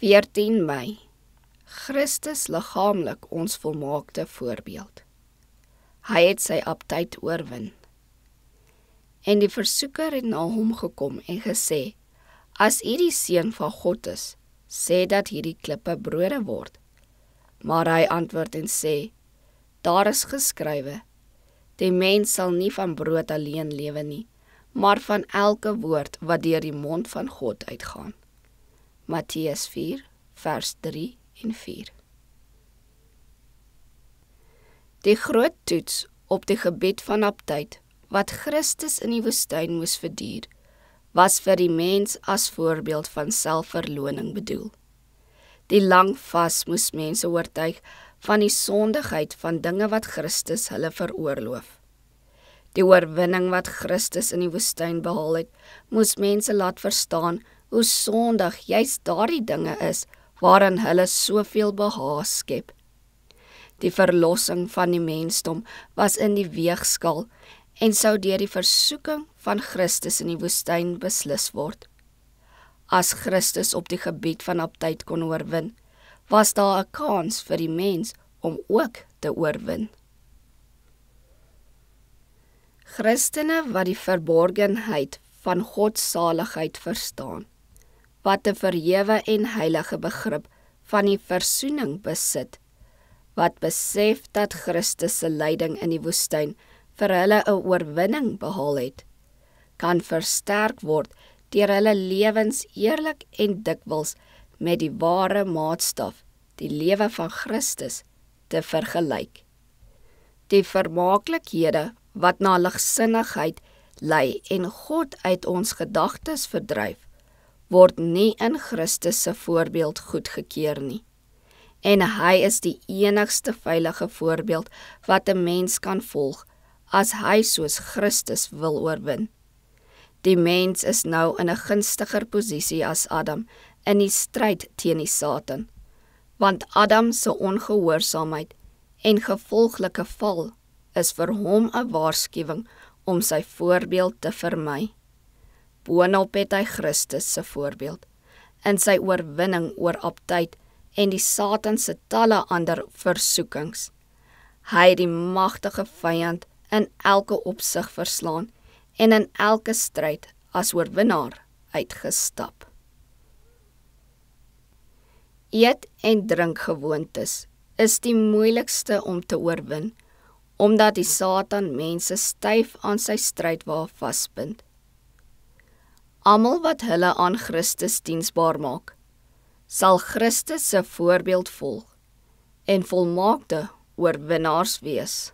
14 Mei. Christus liggaamlik ons volmaakte voorbeeld. Hy het sy aptyd oorwin. En die versoeker het na hom gekom en gesê, as u die seun van God is, sê dat hierdie klippe brode word. Maar hy antwoord en sê, daar is geskrywe, die mens sal nie van brood alleen lewe nie, maar van elke woord wat deur die mond van God uitgaan. Matteus 4, vers 3 en 4. Die groot toets op die gebied van aptyd, wat Christus in die woestyn moes verduur, was vir die mens as voorbeeld van selfverloning bedoel. Die lang vas moes mense oortuig van die sondigheid van dinge wat Christus hulle veroorloof. Die oorwinning wat Christus in die woestyn behaal het, moes mense laat verstaan hoe sondig juist daardie dinge is waarin hulle soveel behaag skep. Die verlossing van die mensdom was in die weegskaal en sou deur die versoeking van Christus in die woestyn beslis word. As Christus op die gebied van aptyd kon oorwin, was daar 'n kans vir die mens om ook te oorwin. Christene wat die verborgenheid van God se saligheid verstaan, wat 'n verhewe en heilige begrip van die versoening besit, wat besef dat Christus se lyding in die woestyn vir hulle 'n oorwinning behaal het, kan versterk word deur hulle lewens eerlik en dikwels met die ware maatstaf, die lewe van Christus, te vergelyk. Die vermaaklikhede wat na ligsinnigheid lei en God uit ons gedagtes verdryf, word nie in Christus se voorbeeld goedgekeur nie. En hy is die enigste veilige voorbeeld wat 'n mens kan volg, as hy soos Christus wil oorwin. Die mens is nou in 'n gunstiger posisie as Adam in die stryd teen die Satan, want Adam se ongehoorsaamheid en gevolglike val is vir hom 'n waarskuwing om sy voorbeeld te vermy. Boonop het hy Christus se voorbeeld in sy oorwinning oor aptyd en die Satan se talle ander versoekings. Hy het die magtige vyand in elke opsig verslaan en in elke stryd as oorwinnaar uitgestap. Eet- en drinkgewoontes is die moeilikste om te oorwin, omdat die Satan mense styf aan sy strydwa vasbind. Almal wat hulle aan Christus diensbaar maak, sal Christus se voorbeeld volg en volmaakte oorwinnaars wees.